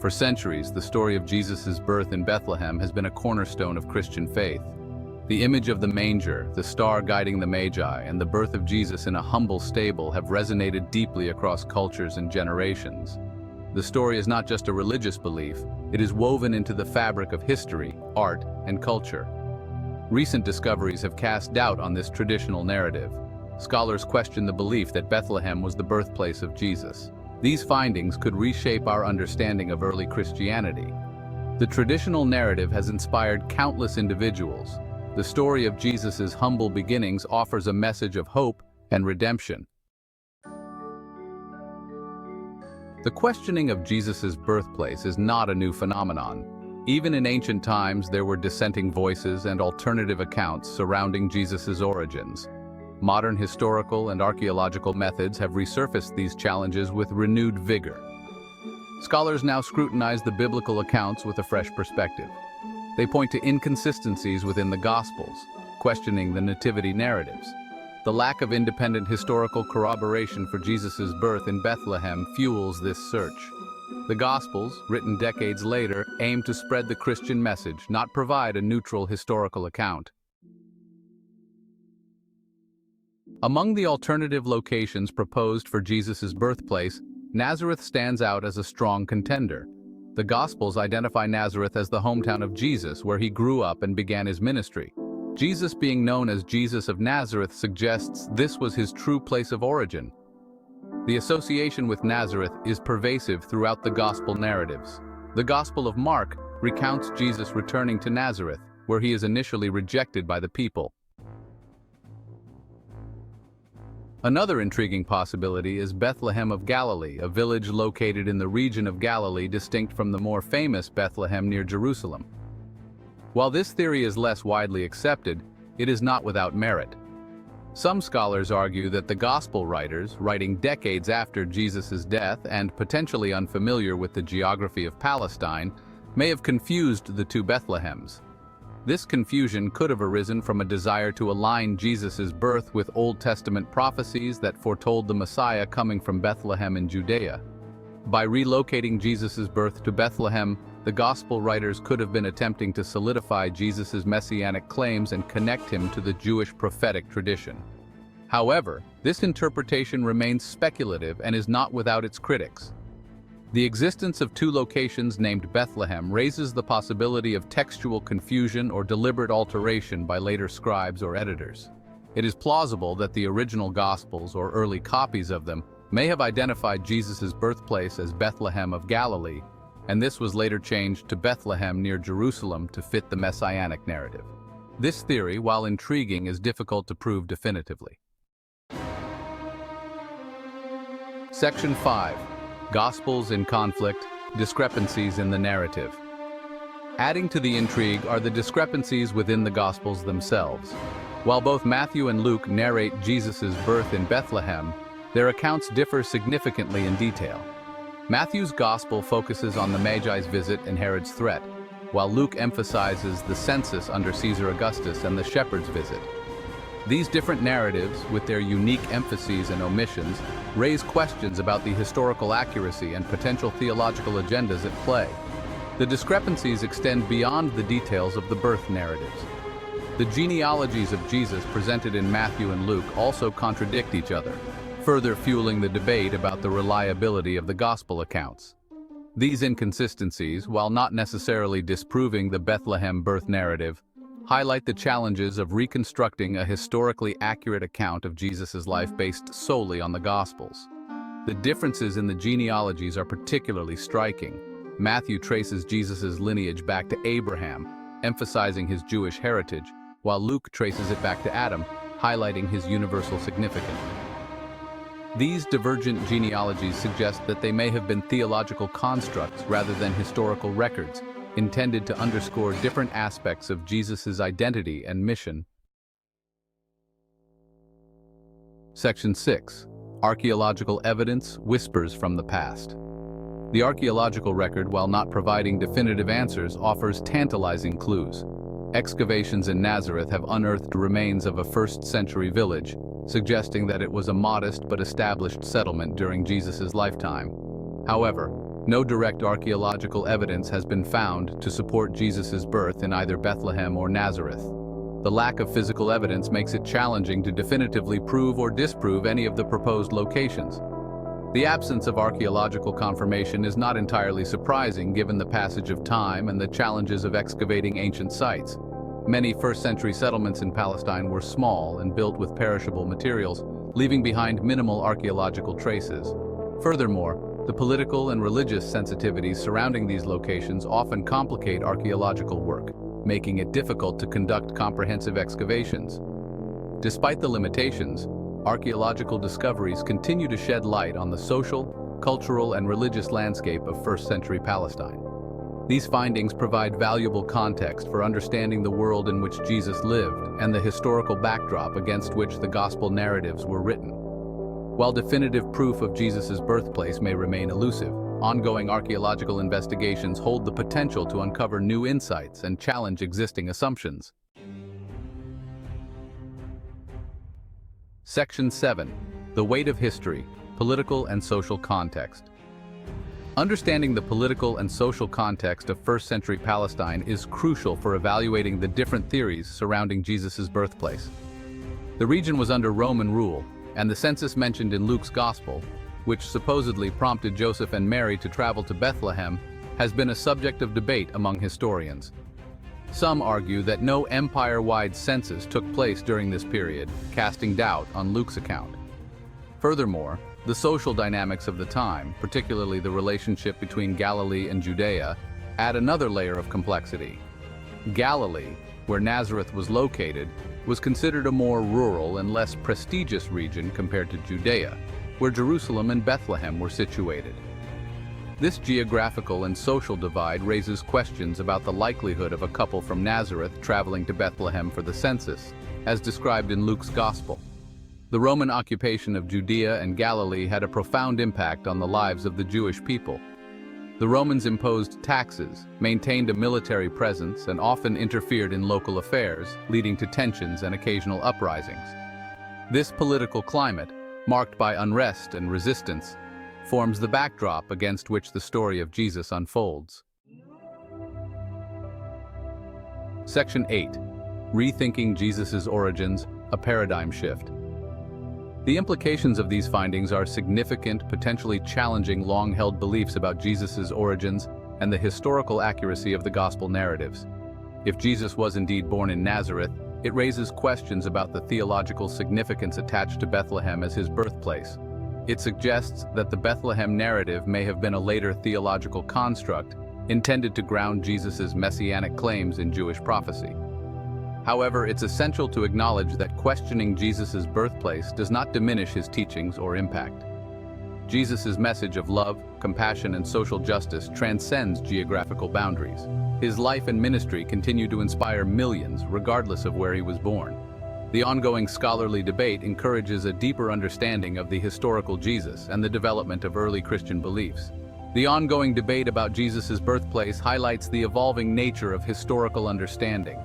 For centuries, the story of Jesus' birth in Bethlehem has been a cornerstone of Christian faith. The image of the manger, the star guiding the Magi, and the birth of Jesus in a humble stable have resonated deeply across cultures and generations. The story is not just a religious belief, it is woven into the fabric of history, art, and culture. Recent discoveries have cast doubt on this traditional narrative. Scholars question the belief that Bethlehem was the birthplace of Jesus. These findings could reshape our understanding of early Christianity. The traditional narrative has inspired countless individuals. The story of Jesus' humble beginnings offers a message of hope and redemption. The questioning of Jesus' birthplace is not a new phenomenon. Even in ancient times, there were dissenting voices and alternative accounts surrounding Jesus' origins. Modern historical and archaeological methods have resurfaced these challenges with renewed vigor. Scholars now scrutinize the biblical accounts with a fresh perspective. They point to inconsistencies within the Gospels, questioning the nativity narratives. The lack of independent historical corroboration for Jesus' birth in Bethlehem fuels this search. The Gospels, written decades later, aim to spread the Christian message, not provide a neutral historical account. Among the alternative locations proposed for Jesus' birthplace, Nazareth stands out as a strong contender. The Gospels identify Nazareth as the hometown of Jesus, where he grew up and began his ministry. Jesus being known as Jesus of Nazareth suggests this was his true place of origin. The association with Nazareth is pervasive throughout the Gospel narratives. The Gospel of Mark recounts Jesus returning to Nazareth, where he is initially rejected by the people. Another intriguing possibility is Bethlehem of Galilee, a village located in the region of Galilee distinct from the more famous Bethlehem near Jerusalem. While this theory is less widely accepted, it is not without merit. Some scholars argue that the Gospel writers, writing decades after Jesus' death and potentially unfamiliar with the geography of Palestine, may have confused the two Bethlehems. This confusion could have arisen from a desire to align Jesus' birth with Old Testament prophecies that foretold the Messiah coming from Bethlehem in Judea. By relocating Jesus' birth to Bethlehem, the Gospel writers could have been attempting to solidify Jesus' messianic claims and connect him to the Jewish prophetic tradition. However, this interpretation remains speculative and is not without its critics. The existence of two locations named Bethlehem raises the possibility of textual confusion or deliberate alteration by later scribes or editors. It is plausible that the original Gospels or early copies of them may have identified Jesus' birthplace as Bethlehem of Galilee, and this was later changed to Bethlehem near Jerusalem to fit the messianic narrative. This theory, while intriguing, is difficult to prove definitively. Section 5. Gospels in conflict, discrepancies in the narrative. Adding to the intrigue are the discrepancies within the Gospels themselves. While both Matthew and Luke narrate Jesus' birth in Bethlehem, their accounts differ significantly in detail. Matthew's Gospel focuses on the Magi's visit and Herod's threat, while Luke emphasizes the census under Caesar Augustus and the shepherd's visit. These different narratives, with their unique emphases and omissions, raise questions about the historical accuracy and potential theological agendas at play. The discrepancies extend beyond the details of the birth narratives. The genealogies of Jesus presented in Matthew and Luke also contradict each other, further fueling the debate about the reliability of the Gospel accounts. These inconsistencies, while not necessarily disproving the Bethlehem birth narrative, highlight the challenges of reconstructing a historically accurate account of Jesus' life based solely on the Gospels. The differences in the genealogies are particularly striking. Matthew traces Jesus' lineage back to Abraham, emphasizing his Jewish heritage, while Luke traces it back to Adam, highlighting his universal significance. These divergent genealogies suggest that they may have been theological constructs rather than historical records, intended to underscore different aspects of Jesus' identity and mission. Section 6. Archaeological evidence, whispers from the past. The archaeological record, while not providing definitive answers, offers tantalizing clues. Excavations in Nazareth have unearthed remains of a first-century village, suggesting that it was a modest but established settlement during Jesus' lifetime. However, No direct archaeological evidence has been found to support Jesus' birth in either Bethlehem or Nazareth. The lack of physical evidence makes it challenging to definitively prove or disprove any of the proposed locations. The absence of archaeological confirmation is not entirely surprising given the passage of time and the challenges of excavating ancient sites. Many first-century settlements in Palestine were small and built with perishable materials, leaving behind minimal archaeological traces. Furthermore, the political and religious sensitivities surrounding these locations often complicate archaeological work, making it difficult to conduct comprehensive excavations. Despite the limitations, archaeological discoveries continue to shed light on the social, cultural, and religious landscape of first-century Palestine. These findings provide valuable context for understanding the world in which Jesus lived and the historical backdrop against which the gospel narratives were written. While definitive proof of Jesus' birthplace may remain elusive, ongoing archaeological investigations hold the potential to uncover new insights and challenge existing assumptions. Section 7. The Weight of History, Political and Social Context. Understanding the political and social context of first-century Palestine is crucial for evaluating the different theories surrounding Jesus' birthplace. The region was under Roman rule, and the census mentioned in Luke's Gospel, which supposedly prompted Joseph and Mary to travel to Bethlehem, has been a subject of debate among historians. Some argue that no empire-wide census took place during this period, casting doubt on Luke's account. Furthermore, the social dynamics of the time, particularly the relationship between Galilee and Judea, add another layer of complexity. Galilee, where Nazareth was located, was considered a more rural and less prestigious region compared to Judea, where Jerusalem and Bethlehem were situated. This geographical and social divide raises questions about the likelihood of a couple from Nazareth traveling to Bethlehem for the census, as described in Luke's Gospel. The Roman occupation of Judea and Galilee had a profound impact on the lives of the Jewish people. The Romans imposed taxes, maintained a military presence, and often interfered in local affairs, leading to tensions and occasional uprisings. This political climate, marked by unrest and resistance, forms the backdrop against which the story of Jesus unfolds. Section 8. Rethinking Jesus' Origins, a Paradigm Shift. The implications of these findings are significant, potentially challenging long-held beliefs about Jesus' origins and the historical accuracy of the gospel narratives. If Jesus was indeed born in Nazareth, it raises questions about the theological significance attached to Bethlehem as his birthplace. It suggests that the Bethlehem narrative may have been a later theological construct intended to ground Jesus' messianic claims in Jewish prophecy. However, it's essential to acknowledge that questioning Jesus' birthplace does not diminish his teachings or impact. Jesus' message of love, compassion, and social justice transcends geographical boundaries. His life and ministry continue to inspire millions, regardless of where he was born. The ongoing scholarly debate encourages a deeper understanding of the historical Jesus and the development of early Christian beliefs. The ongoing debate about Jesus' birthplace highlights the evolving nature of historical understanding.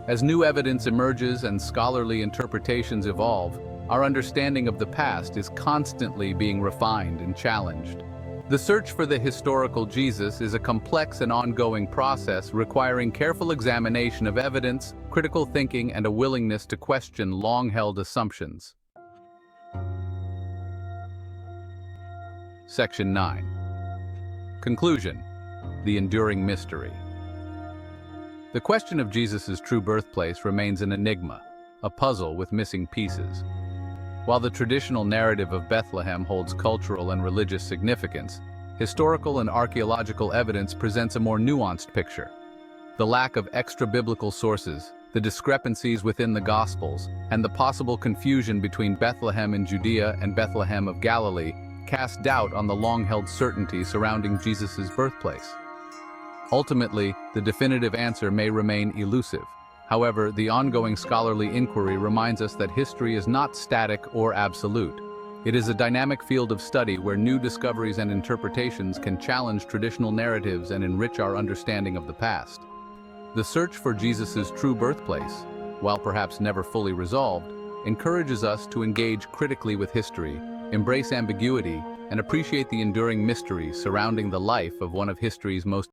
As new evidence emerges and scholarly interpretations evolve, our understanding of the past is constantly being refined and challenged. The search for the historical Jesus is a complex and ongoing process requiring careful examination of evidence, critical thinking, and a willingness to question long-held assumptions. Section 9. Conclusion: the enduring mystery. The question of Jesus' true birthplace remains an enigma, a puzzle with missing pieces. While the traditional narrative of Bethlehem holds cultural and religious significance, historical and archaeological evidence presents a more nuanced picture. The lack of extra-biblical sources, the discrepancies within the Gospels, and the possible confusion between Bethlehem in Judea and Bethlehem of Galilee cast doubt on the long-held certainty surrounding Jesus' birthplace. Ultimately, the definitive answer may remain elusive. However, the ongoing scholarly inquiry reminds us that history is not static or absolute. It is a dynamic field of study where new discoveries and interpretations can challenge traditional narratives and enrich our understanding of the past. The search for Jesus' true birthplace, while perhaps never fully resolved, encourages us to engage critically with history, embrace ambiguity, and appreciate the enduring mystery surrounding the life of one of history's most